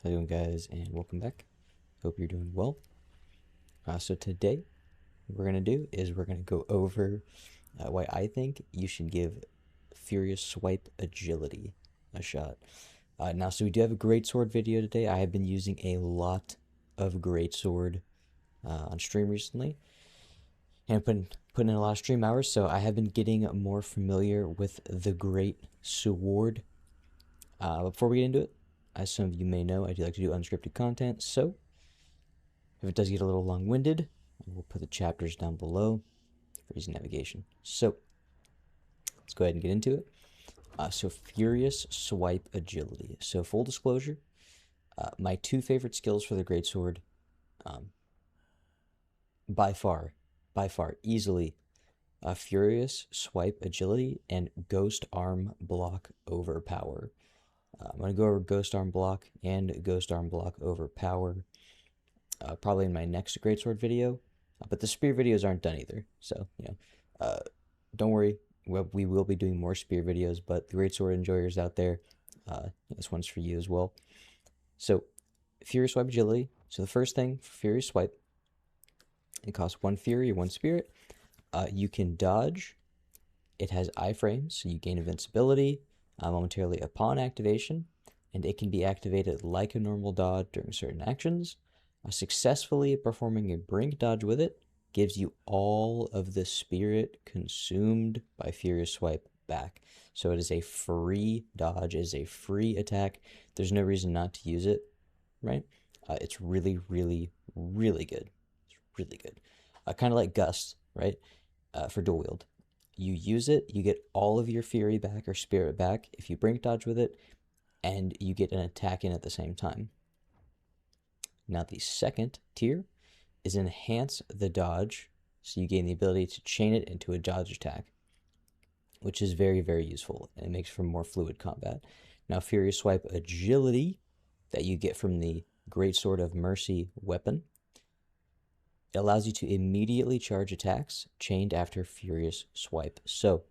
How's it going, guys, and welcome back. Hope you're doing well. So today, what we're going to do is we're going to go over why I think you should give Furious Swipe Agility a shot. So we do have a Greatsword video today. I have been using a lot of Greatsword on stream recently, and putting in a lot of stream hours, so I have been getting more familiar with the Greatsword. Before we get into it, as some of you may know, I do like to do unscripted content, so if it does get a little long-winded, we'll put the chapters down below for easy navigation. So, let's go ahead and get into it. So Furious Swipe Agility. So full disclosure, my two favorite skills for the Greatsword, by far, easily, Furious Swipe Agility and Ghost Arm Block Overpower. I'm going to go over Ghost Arm Block and Ghost Arm Block Overpower probably in my next Greatsword video, but the Spear videos aren't done either, so, don't worry, we will be doing more Spear videos, but the Greatsword enjoyers out there, this one's for you as well. So, Furious Swipe Agility. So the first thing for Furious Swipe, it costs 1 Fury, 1 Spirit. You can dodge. It has iframes, so you gain invincibility momentarily upon activation, and it can be activated like a normal dodge during certain actions. Successfully performing a brink dodge with it gives you all of the spirit consumed by Furious Swipe back. So it is a free dodge, it is a free attack. There's no reason not to use it, right? It's really, really, really good. It's really good. Kind of like Gust, right? For dual wield. You use it, you get all of your Fury back or Spirit back if you brink dodge with it, and you get an attack in at the same time. Now the second tier is Enhance the Dodge, so you gain the ability to chain it into a dodge attack, which is very, very useful, and it makes for more fluid combat. Now Furious Swipe Agility that you get from the Greatsword of Mercy weapon, it allows you to immediately charge attacks chained after Furious Swipe. So,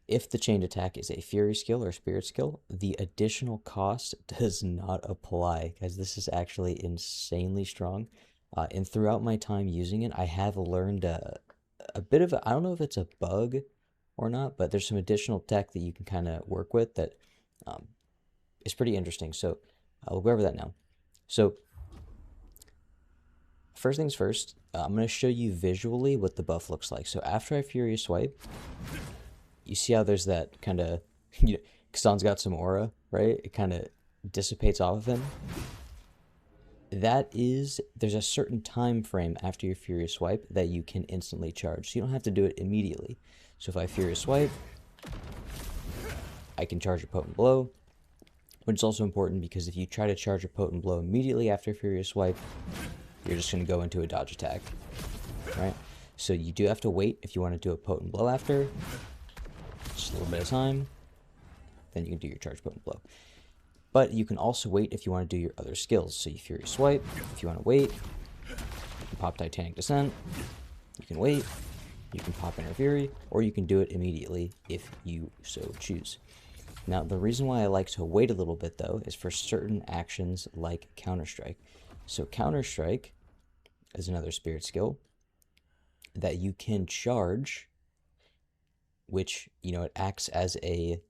if the chained attack is a Fury skill or Spirit skill, the additional cost does not apply, guys. This is actually insanely strong. And throughout my time using it, I have learned a bit of I don't know if it's a bug or not, but there's some additional tech that you can kind of work with that is pretty interesting. So, we'll go over that now. So, first things first, I'm going to show you visually what the buff looks like. So after I Furious Swipe, you see how there's that kind of, Khazan's got some aura, right? It kind of dissipates off of him. There's a certain time frame after your Furious Swipe that you can instantly charge. So you don't have to do it immediately. So if I Furious Swipe, I can charge a Potent Blow, which is also important because if you try to charge a Potent Blow immediately after Furious Swipe, you're just going to go into a dodge attack, right? So you do have to wait if you want to do a Potent Blow after. Just a little bit of time. Then you can do your charge Potent Blow. But you can also wait if you want to do your other skills. So you Furious Swipe. If you want to wait, you can pop Titanic Descent. You can wait. You can pop Inner Fury. Or you can do it immediately if you so choose. Now, the reason why I like to wait a little bit, though, is for certain actions like Counter Strike. So Counter Strike is another Spirit skill that you can charge, which, it acts as a,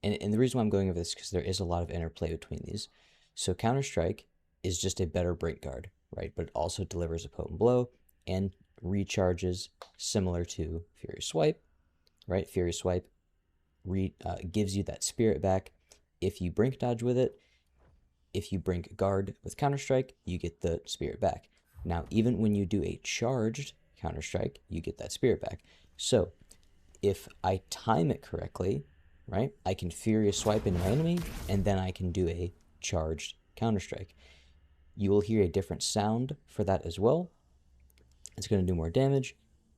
and the reason why I'm going over this is because there is a lot of interplay between these. So Counter Strike is just a better brink guard, right? But it also delivers a Potent Blow and recharges similar to Furious Swipe, right? Furious Swipe gives you that Spirit back if you brink dodge with it. If you brink guard with Counter-Strike, you get the Spirit back. Now, even when you do a charged Counter-Strike, you get that Spirit back. So, if I time it correctly, right, I can Furious Swipe into my enemy, and then I can do a charged Counter-Strike. You will hear a different sound for that as well. It's going to do more damage,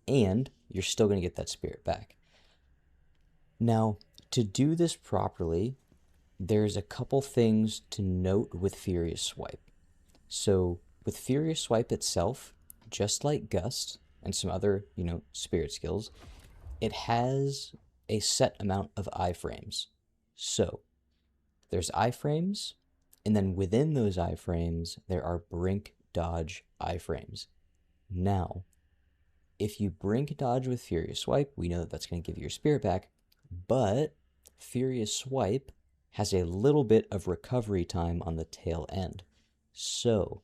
and you're still going to get that Spirit back. Now, to do this properly, there's a couple things to note with Furious Swipe. So with Furious Swipe itself, just like Gust and some other, Spirit skills, it has a set amount of iframes. So there's iframes, And then within those iframes, there are brink dodge iframes. Now, if you brink dodge with Furious Swipe, we know that that's going to give you your spirit back, but Furious Swipe has a little bit of recovery time on the tail end. So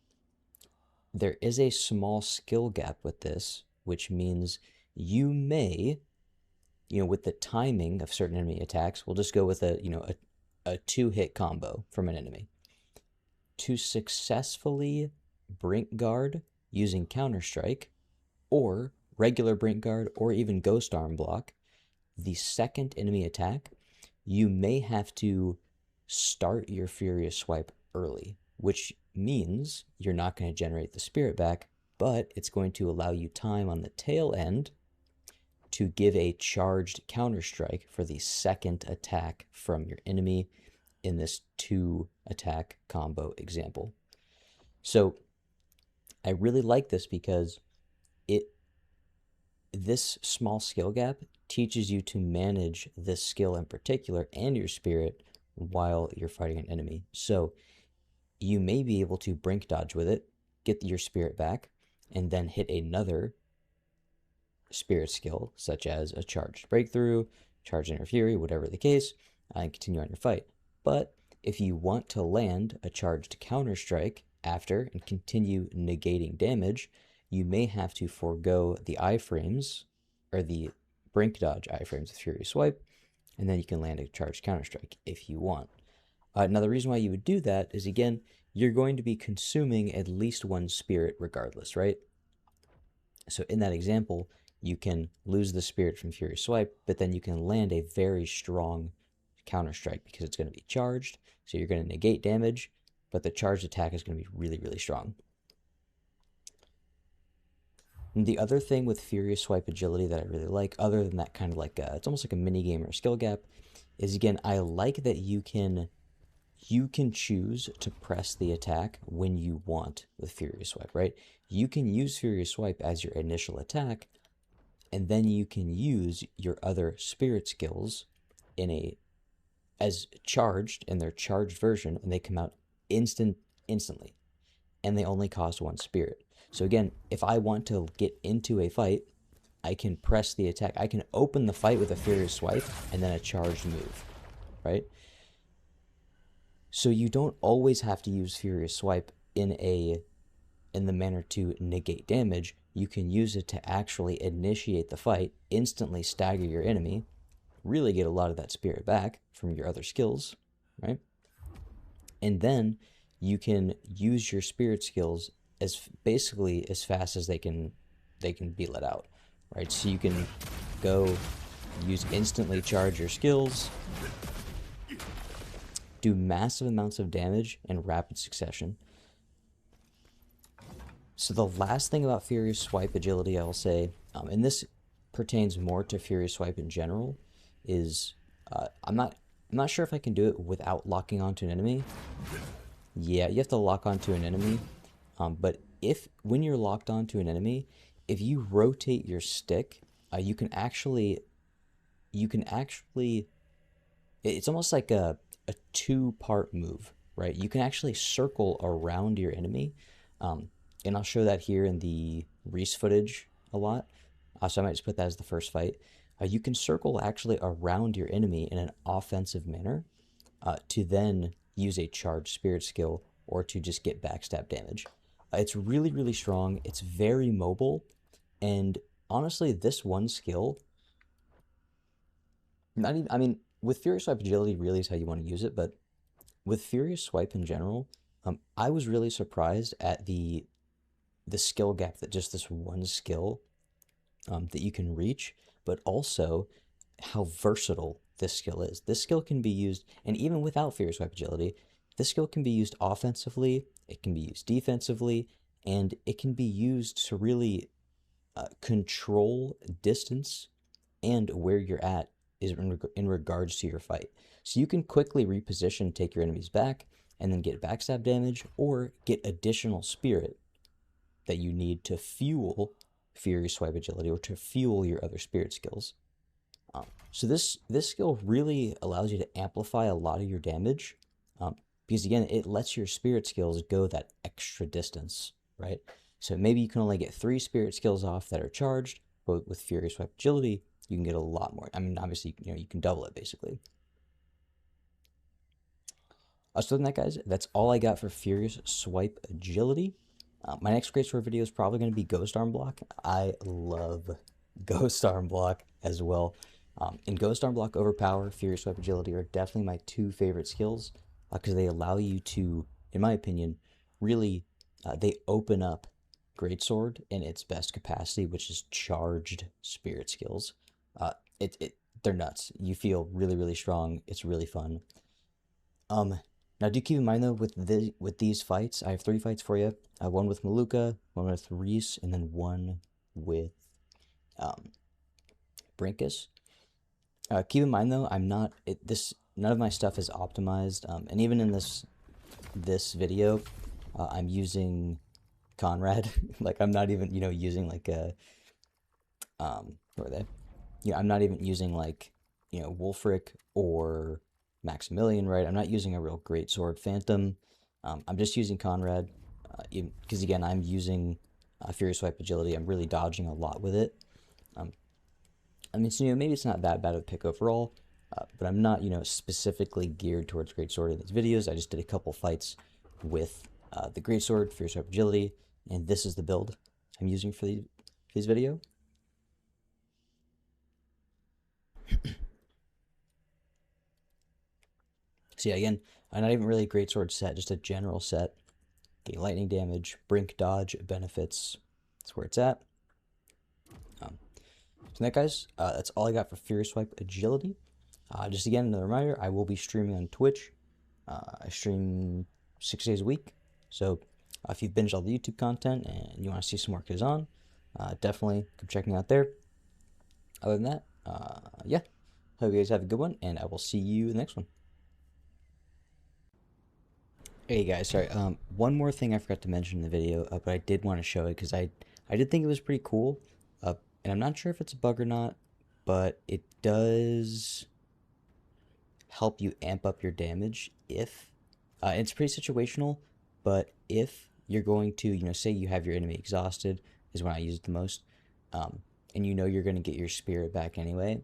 there is a small skill gap with this, which means you may, with the timing of certain enemy attacks, we'll just go with a 2-hit combo from an enemy. To successfully brink guard using Counter-Strike, or regular brink guard, or even ghost arm block, the second enemy attack, you may have to start your Furious Swipe early, which means you're not going to generate the spirit back, but it's going to allow you time on the tail end to give a charged Counter-Strike for the second attack from your enemy in this 2-attack combo example. So I really like this because this small skill gap teaches you to manage this skill in particular and your spirit while you're fighting an enemy. So you may be able to brink dodge with it, get your spirit back, and then hit another spirit skill, such as a charged breakthrough, charged inner fury, whatever the case, and continue on your fight. But if you want to land a charged Counter-Strike after and continue negating damage, you may have to forego the iframes, or the brink dodge iframes with Furious Swipe, and then you can land a charged Counter-Strike if you want. Now, the reason why you would do that is, again, you're going to be consuming at least one spirit regardless, right? So in that example, you can lose the spirit from Furious Swipe, but then you can land a very strong Counter-Strike because it's going to be charged, so you're going to negate damage, but the charged attack is going to be really, really strong. And the other thing with Furious Swipe agility that I really like, other than that kind of like, it's almost like a mini game or a skill gap, is, again, I like that you can choose to press the attack when you want with Furious Swipe, right? You can use Furious Swipe as your initial attack, and then you can use your other spirit skills as charged in their charged version, and they come out instantly, and they only cost 1 spirit. So again, if I want to get into a fight, I can press the attack. I can open the fight with a Furious Swipe and then a charged move, right? So you don't always have to use Furious Swipe in the manner to negate damage. You can use it to actually initiate the fight, instantly stagger your enemy, really get a lot of that spirit back from your other skills, right? And then you can use your spirit skills basically as fast as they can be let out, right? So you can go instantly charge your skills, do massive amounts of damage in rapid succession. So the last thing about Furious Swipe agility I'll say, and this pertains more to Furious Swipe in general, is I'm not sure if I can do it without locking onto an enemy. Yeah, you have to lock onto an enemy, but when you're locked onto an enemy, if you rotate your stick, you can actually, it's almost like a 2-part move, right? You can actually circle around your enemy, and I'll show that here in the Reese footage a lot, so I might just put that as the first fight. You can circle actually around your enemy in an offensive manner to then use a charged spirit skill or to just get backstab damage. It's really, really strong. It's very mobile, and honestly, this one skill, with Furious Swipe agility really is how you want to use it, but with Furious Swipe in general, I was really surprised at the skill gap that just this one skill that you can reach, but also how versatile this skill is. This skill can be used, and even without Furious Swipe agility, this skill can be used offensively, it can be used defensively, and it can be used to really control distance and where you're at is in regards to your fight. So you can quickly reposition, take your enemies back, and then get backstab damage, or get additional spirit that you need to fuel Furious Swipe agility or to fuel your other spirit skills. So this skill really allows you to amplify a lot of your damage because again, it lets your spirit skills go that extra distance, right? So maybe you can only get 3 spirit skills off that are charged, but with Furious Swipe Agility, you can get a lot more. I mean, obviously, you can double it basically. Other than that, guys, that's all I got for Furious Swipe Agility. My next Greatsword video is probably going to be Ghost Arm Block. I love Ghost Arm Block as well. In Ghost Arm Block, Overpower, Furious Swipe Agility are definitely my 2 favorite skills because they allow you to, in my opinion, really, they open up Greatsword in its best capacity, which is charged spirit skills. They're nuts. You feel really, really strong. It's really fun. Now do keep in mind though, with these fights, I have 3 fights for you. One with Maluca, one with Reese, and then one with Bringkus. Keep in mind though, none of my stuff is optimized, and even in this video, I'm using Conrad. Like I'm not even using like a what are they? Yeah, I'm not even using like Wolfric or Maximilian, right? I'm not using a real Greatsword Phantom. I'm just using Conrad, because again, I'm using Furious Swipe Agility. I'm really dodging a lot with it. I mean, so, maybe it's not that bad of a pick overall, but I'm not, specifically geared towards Greatsword in these videos. I just did a couple fights with the Greatsword, Furious Swipe Agility, and this is the build I'm using for this video. So yeah, again, not even really a Greatsword set, just a general set. Getting lightning damage, brink dodge benefits. That's where it's at. So that, guys, that's all I got for Furious Swipe Agility. Just again, another reminder, I will be streaming on Twitch. I stream 6 days a week. So if you've binged all the YouTube content and you want to see some more Khazan, definitely come check me out there. Other than that, yeah, hope you guys have a good one, and I will see you in the next one. Hey guys, sorry, one more thing I forgot to mention in the video, but I did want to show it because I did think it was pretty cool, and I'm not sure if it's a bug or not, but it does help you amp up your damage if, it's pretty situational, but if you're going to, say you have your enemy exhausted, is when I use it the most, and you're going to get your spirit back anyway,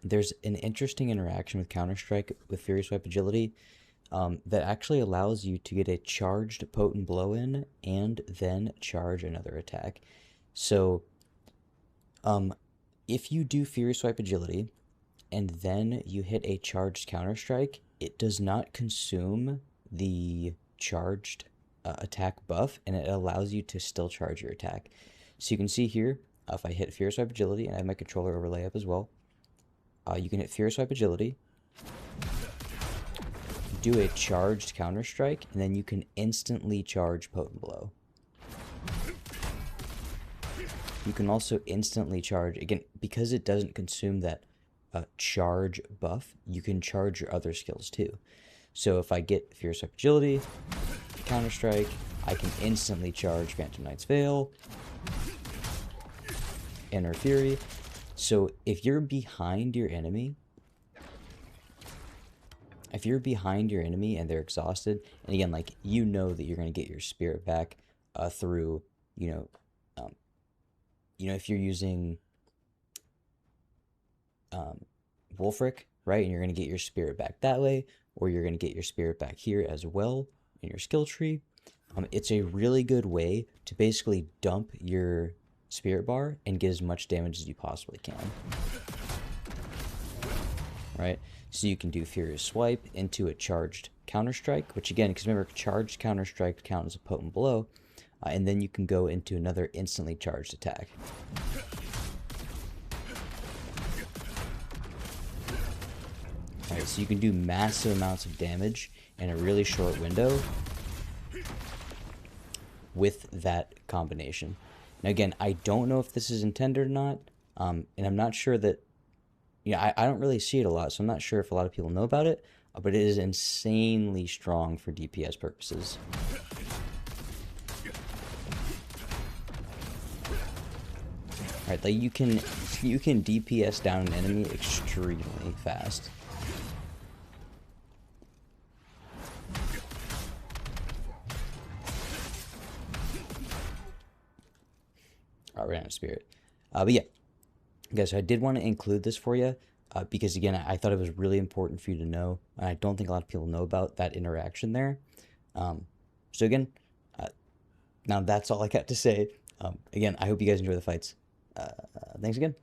there's an interesting interaction with Counter-Strike with Furious Swipe Agility, that actually allows you to get a charged potent blow in and then charge another attack. So, if you do Furious Swipe Agility and then you hit a charged Counter-Strike, it does not consume the charged attack buff, and it allows you to still charge your attack. So you can see here, if I hit Furious Swipe Agility, and I have my controller overlay up as well, you can hit Furious Swipe Agility, do a charged Counter-Strike, and then you can instantly charge Potent Blow. You can also instantly charge, again, because it doesn't consume that charge buff, you can charge your other skills too. So if I get Furious Swipe Agility, Counter-Strike, I can instantly charge Phantom Knight's Veil, Inner Fury. So if you're behind your enemy, and they're exhausted, and again, like, that you're going to get your spirit back through, if you're using Wolfric, right, and you're going to get your spirit back that way, or you're going to get your spirit back here as well in your skill tree, it's a really good way to basically dump your spirit bar and get as much damage as you possibly can. Right? So you can do Furious Swipe into a charged Counter-Strike, which again, because remember, charged Counter-Strike counts as a potent blow, and then you can go into another instantly charged attack. Alright, so you can do massive amounts of damage in a really short window with that combination. Now again, I don't know if this is intended or not, and I'm not sure that, I don't really see it a lot, so I'm not sure if a lot of people know about it, but it is insanely strong for DPS purposes. Alright, like you can DPS down an enemy extremely fast. ran out of spirit. But yeah, guys, so I did want to include this for you because again, I thought it was really important for you to know, and I don't think a lot of people know about that interaction there. So again, uh, now that's all I got to say. Again, I hope you guys enjoy the fights. Thanks again.